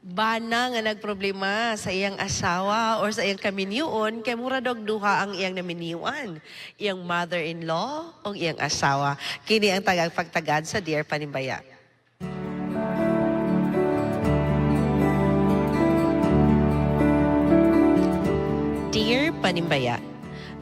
bana nga nagproblema sa iyang asawa or sa iyang kaminyoon, kay mura dog duha ang iyang naminiyuan. Iyang mother-in-law o iyang asawa. Kini ang tagapagtagad sa Dear Panimbaya. Dear Panimbaya,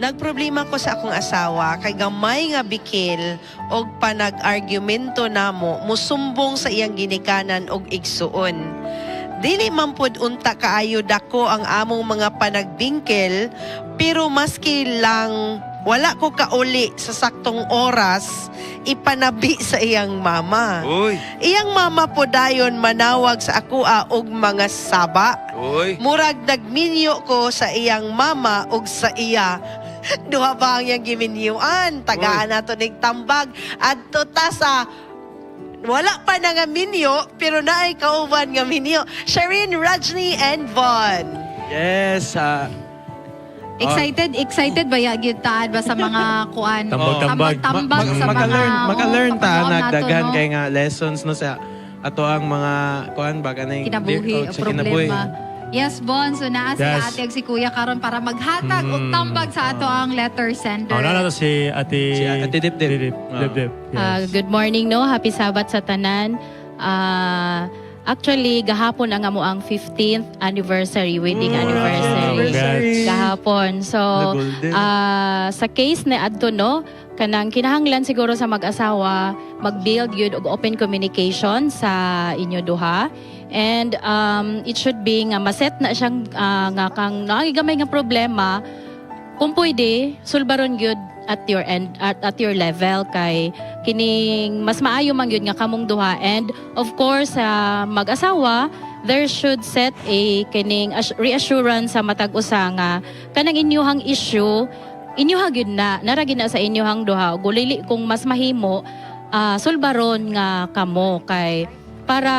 nagproblema ko sa akong asawa kay gamay nga bikil og panag-argumento namo musumbong sa iyang ginikanan og igsuon. Dili man pud unta kaayo dako ang among mga panagbingkel, pero maski lang wala ko kauli sa saktong oras ipanabi sa iyang mama. Uy. Iyang mama po dayon manawag sa ako og mga saba. Uy. Murag nagminyo ko sa iyang mama ug sa iya. Duha ba ang iyang giminyuan? Tagaan nato ning tambag. Adto ta sa wala pa na nga minyo, pero naay kauban nga minyo. Shireen, Rajni, and Von. Yes, Excited ba yun taan ba sa mga kuan? Tambag-tambag. Tambag sa mga... Maka-learn ta kapanood nato, nagdagan no? kay nga lessons no sa ato ang mga kuan baga na Kinabuhi, problema. Yes, Bon. So naa si Yes. ate ug si kuya karon para maghatag og tambag sa ato ang letter sender. Na to si Ate... Si Ate Dip-Dip. Dip-Dip. Yes. Good morning, no? Happy Sabat sa tanan. Actually, gahapon ang amo ang 15th anniversary, wedding anniversary. Congrats. Gahapon. So, golden. sa case ni adto, no, kanang kinahanglan siguro sa mag-asawa, mag-build yun og open communication sa inyo duha. And it should be nga maset na siyang nga kang nagigamay nga problema, kung pwede, sulbaron yun at your end, at your level kay kining mas maayo man yun nga kamong duha. And of course sa mag-asawa, there should set a kining reassurance sa matag usa nga kanang inyuhang issue inyuha gyud na naragin na sa inyuhang duha. Gulili kung mas mahimo sulbaron nga kamo kay para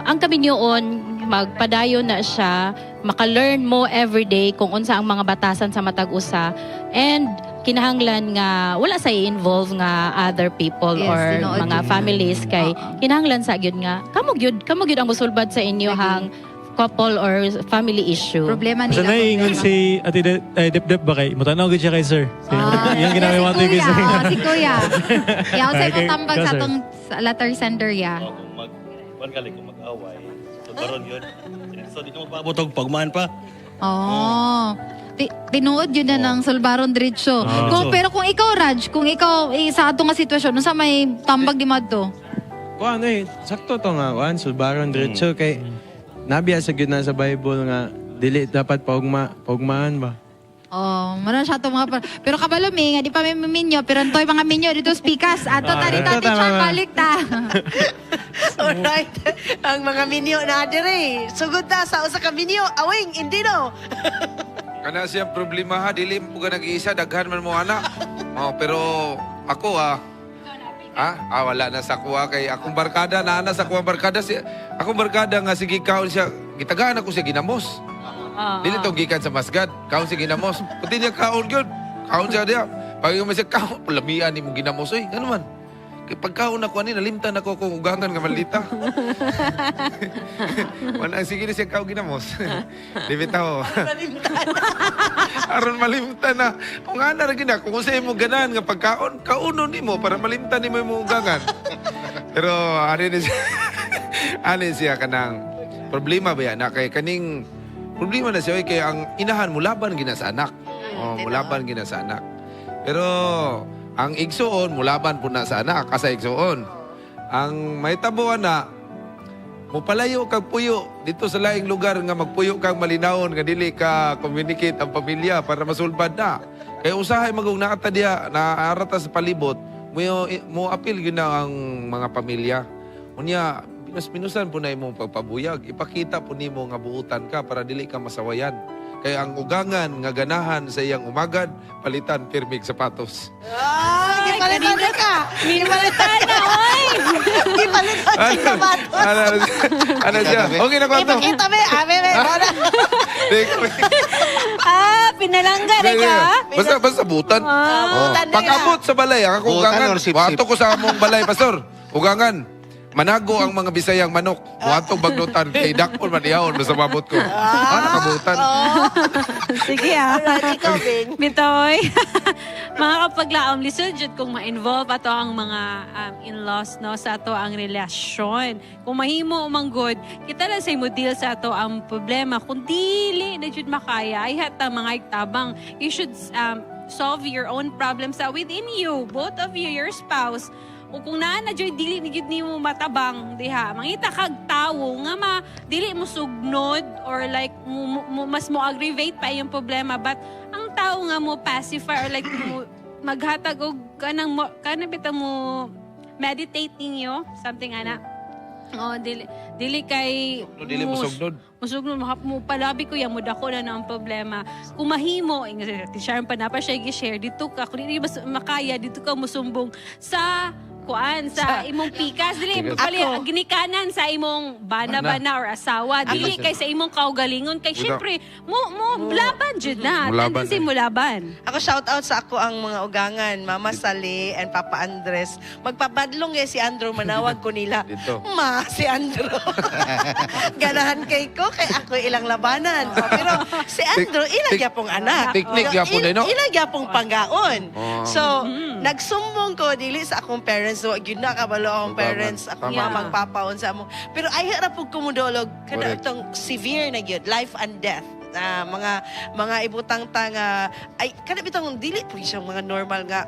ang kaminyoon magpadayon na siya, maka-learn mo everyday kung unsa ang mga batasan sa matag usa, and kinahanglan nga wala sa i-involve nga other people Yes, or tinuod mga yun. families kay kinahanglan sa gyud nga kamo gyud ang musulbad sa inyohang couple or family issue. Problema Basta nila. naiingon si Ate Dip-Dip ba kay? Mutanaw gid siya kay sir. Yung ginamay mo si kay kuya. sir. Si kuya. Yaw sa Okay, tambag go, sa sir. atong letter sender ya. Kung mag-away, so karon yun. So di ka magpaabot og pagmaan pa. Oh. Tinuod yun na ng Sulbaron Diretso. Pero kung ikaw, Raj, kung ikaw sa ato nga sitwasyon, sa may tambag di madto? Kuan sakto to nga kuan sulbaron diretso kay nabiya sa gyud na sa Bible nga dili dapat paugmaan ba. Oh, maran siya itong mga... Pero kabalo nga di pa may minyo, pero antoy mga minyo dito speakers. Ato tari-tari siya, balik ta. Alright. Ang mga minyo na dire. Sugod ta sa usa ka minyo. Awing, hindi no. Kana siyang problema ha, dili mo ka nag-iisa, daghan man mo anak. Pero ako wala na sa kuha kay akong barkada, naana sa kuha barkada. Akong barkada nga sige kaon siya, gitagaan ako siya ginamos. Dili to gikan sa masgad, kaon siya ginamos. Puti niya kaon gyud. Kaon siya diya. Pag yung siya kaon, lamian ni mo ginamos. Oy, ano man? Kay pagkaon ako ani, nalimtan ako kung ugangan nga malita. Wala, sige na siya kaon ginamos. Di bitaw. Aron malimtan na. Kung ana ra gina, kung sa imo ganahan nga pagkaon, kauno nimo para malimtan nimo imong ugangan. Pero ani siya kanang problema ba yan na kay kaning problema na siya kay ang inahan mulaban gina sa anak. Mulaban gina sa anak. Pero ang igsuon mulaban po na sa anak asa igsuon. Ang mahitabuan na mupalayo kag puyo dito sa laing lugar nga magpuyo kang malinawon nga dili ka communicate ang pamilya para masulbad na. Kay usahay magong naata diha naarata sa palibot mo apil gyud na ang mga pamilya. Unya pinusan po na imong pagpabuyag. Ipakita po nimo nga buutan ka para dili ka masawayan. Kaya ang ugangan nga ganahan sa iyang umagad, palitan pirmig sapatos. Gipalitan na ka. Gipalitan na, oy. Gipalitan sa sapatos. Ano siya? Okay na kwanto. Ipakita me. Bebe. Pinalangga Basta butan. butan na Pag-abot sa balay, ang akong Butan ugangan. or sip-sip? Wato ko sa among balay, pastor. Ugangan. Manago ang mga Bisayang manok. Buhatong bagnutan kay dakpon manihawon sa mabot ko. Nakabutan. Sige Alright, ikaw, Bing. Bitoy. Mga kapaglaom, lisod jud kung ma-involve ato ang mga in-laws no sa ato ang relasyon. Kung mahimo man good, kita lang say mo deal sa ato ang problema. Kung dili na jud makaya, ay hata mga igtabang. You should solve your own problems within you, both of you, your spouse. O kung naa na joy dili ni jud nimo matabang diha, mangita kag tawo nga dili mo sugnod or like mas mo aggravate pa yung problema, but ang tao nga mo pacify or like mo maghatag og kanang bitang mo meditate ninyo something ana. Oh, dili kay Dili mo sugnod. Musugnod mo palabi ko yan mo dako na ang problema. Kung mahimo, Sharon pa na pa siya i-share dito ka kung di ba makaya dito ka musumbong sa sa imong pikas dili pali Ako. ginikanan sa imong bana or asawa dili kay sa imong kaugalingon kay syempre mo laban jud na Mulaban tendency mo laban. Ako shout out sa ako ang mga ugangan, Mama Sally and Papa Andres. Magpabadlong si Andrew, manawag ko nila. Dito. Ma, si Andrew. Ganahan kay ko, kay ako ilang labanan. Pero si Andrew, ilagya pong anak. Teknik yapon eh, no? Ilagya pong panggaon. Oh. So, nagsumbong ko, dili sa akong parents, so, yun na kabalo akong Tama. parents, akong Tama. mga magpapaon sa among. Pero ay harap po kumudolog, kada Correct. itong severe na yun, life and death. Mga ibutang tanga ay kada bitang dili po siyang mga normal nga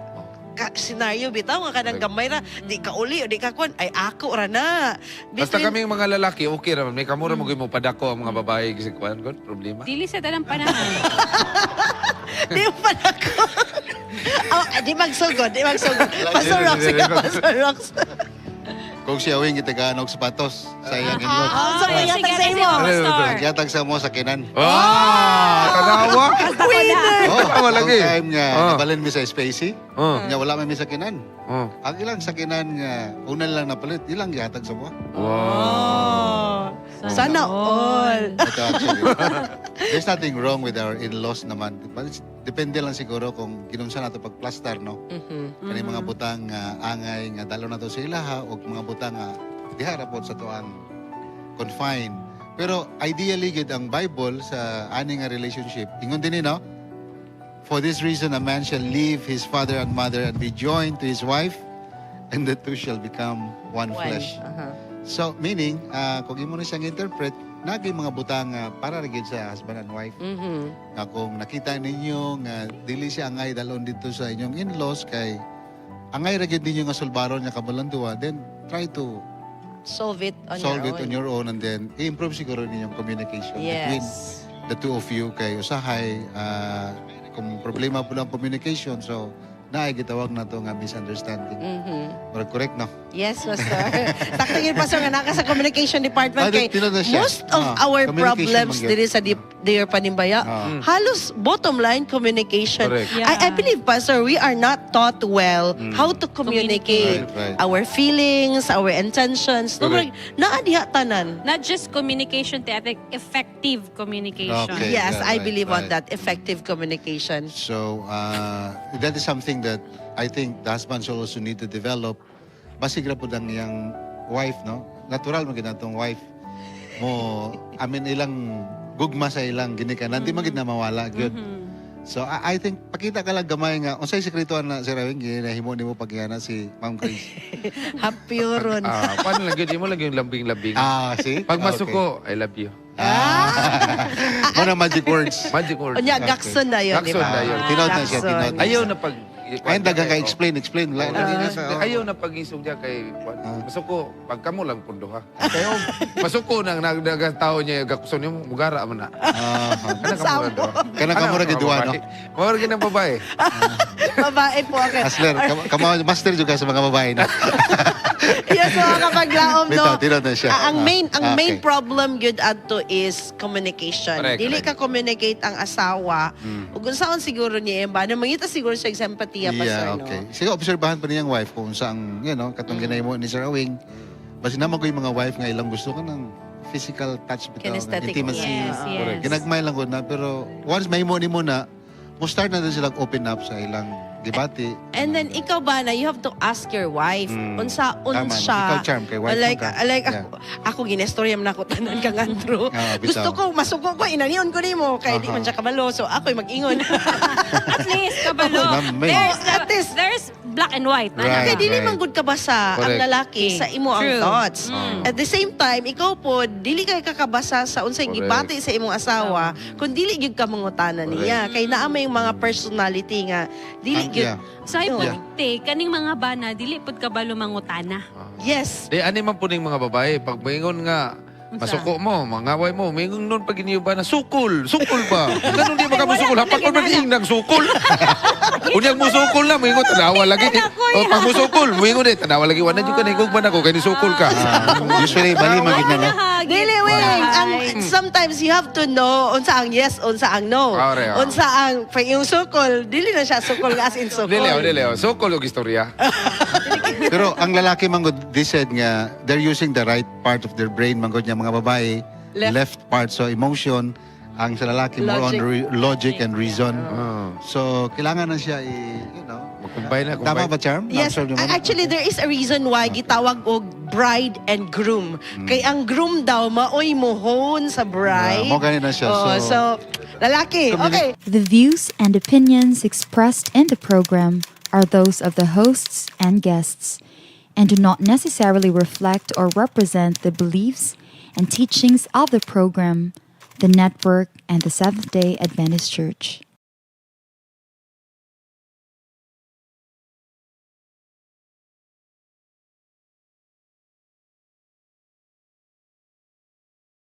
scenario bitaw nga kanang gamay ra di ka uli o di ka kwan ay ako ra na. Basta Between- kaming mga lalaki, okay raman. May kamura mo mo padako ang mga babae kasi kuan kon problema. Dili sa tanang panahon. Di pa na ko. Oh, di magsugod, di magsugod. Pastor Rox, ikaw, Pastor Rox. Kung siya awing itagaan og sapatos sa iyang inlot. So, may yatag sa imo. Yatag sa mo sa kinan. Tanawa. Winner! Tanawa lagi. Kung time nga Oh. nabalin mi sa Spacey, Oh. nga wala man mi sa kinan. Oh. Ang ilang sa kinan nga una lang napalit, ilang yatag sa mo. Wow. Sana all. Ito actually. There's nothing wrong with our in-laws naman. But depende lang siguro kung kinunsa nato pagplastar, no? Kani mga butang nga angay nga dalo na to sa ilaha o mga butang nga diha ra pod sa tuang confine. Pero ideally gid ang Bible sa ani nga relationship. Ingon din no? For this reason a man shall leave his father and mother and be joined to his wife, and the two shall become one flesh. So meaning kung imo na siyang interpret, nagay mga butang para ra gid sa husband and wife. Na kung nakita ninyo nga dili siya angay dalon dito sa inyong in-laws kay angay ra gid ninyo nga sulbaron nga kabalanduwa, then try to Solve it on solve your it own. on your own and then i-improve siguro ninyong communication between Yes. the two of you kay usahay kung problema po ng communication, so naay gitawag na to nga misunderstanding. Or correct no? Yes, Pastor. Sakto yun, Pastor, nga naka sa communication department kay tinod na siya. most of our Communication problems man diri sa Dear Panimbaya, halos bottom line communication. Correct. I believe, Pastor, we are not taught well how to communicate Right. our feelings, our intentions. Correct. Naadiha tanan. Not just communication, te, ate, effective communication. Okay. Yes, yeah, I right, believe on right. that. Effective communication. So, that is something that I think the husband should also need to develop. Basigra po ang iyang wife, no? Natural mo ginatong wife mo, I mean, ilang gugma sa ilang ginikanan, di magid na mawala, good. So, I think, pakita ka lang gamay nga, unsay sekretuan na si Rawing, ginahimo ni mo pagyana si Ma'am Grace. Happy ron. Paano lang yun? Mo lang yung lambing-lambing. See? Pag masuko, I love you. Muna magic words. Magic word. Unya, gakson na yun, di Gakson ba? na yun. Tinod na siya, Gakson. tinod. Ayaw na pag... Ayun, dagang ka explain. Ayaw na pag-isog niya kay... Masuko, pag kamo lang pundo ha. Kayo, masuko nang nagtao niya, gakson niyo, mugara man na. Ano ka mura doon? Kanang ka mura giduwa, no? Mura ginang babae. Babae po, okay. Asler, master juga sa mga babae, no? Yes, mga kapaglaom, no? Bitaw, tinod na siya. Ang main Okay. problem yun adto is communication. Correct, Dili ka communicate ang asawa. Ug unsaon siguro niya ba? Na mangita siguro siya sympathy pa sir, Yeah, okay. Sige, obserbahan pa niyang wife kung saan, katong ginahimo ni Sir Awing. Basi naman ko yung mga wife nga ilang gusto ka ng physical touch bitaw, Kinesthetic. intimacy. Yes, yes. Ginagmay lang ko na, pero once mahimo ni mo na, mo start na din silang open up sa ilang gibati. And then ikaw ba na you have to ask your wife unsa Tama, siya ikaw, Charm, kay wife mo like ka. like Yeah. ako ginestorya man ako tanan kang Andrew. Bitaw. Gusto ko masuko ko inanion ko nimo kay di man siya kabalo so ako'y mag-ingon. At least, kabalo. Ma'am, may- There's black and white. Right. Kaya dili man gud ka basa ang Correct. lalaki sa imo ang True. thoughts. At the same time, ikaw po dili kay kakabasa sa unsay Correct. gibati sa imong asawa kung dili gyud ka mangutana niya. Kay naa may mga personality nga dili gyud. Yeah. So, I would take, kaning mga bana, dili pud kabalo mangutana. Yes. Di, ani man po ning mga babae, pag maingon nga, masuko mo, mangaway mo, maingon nun pag iniyo ba na, sukol ba? Ganun di ba ka musukol? Hapat pa maging ng sukol. Unyang musukol na, maingon, tanawa lagi. O pag musukol, maingon eh, tanawa lagi. Wala dyan ka na igugman ako, kaya nisukol ka. Usually, bali magid na, no? Dili wing. Sometimes you have to know unsa ang yes, unsa ang no. Correct. Unsa ang pag yung sukol, dili na siya sukol as in sukol. Dili, sukol og istorya. Pero ang lalaki manggod, they said nga, they're using the right part of their brain, manggod niya mga babae, left part. So emotion, ang sa lalaki more on logic and reason. So kailangan na siya you know. Magkumbay na, Tama kumbay. ba, Charm? Yes, Na-observe niyo ba? actually there is a reason why gitawag og bride and groom. Kay ang groom daw maoy mohon sa bride. Mo gani na siya. Oh, so lalaki. Okay. The views and opinions expressed in the program are those of the hosts and guests and do not necessarily reflect or represent the beliefs and teachings of the program, the network, and the Seventh-day Adventist Church.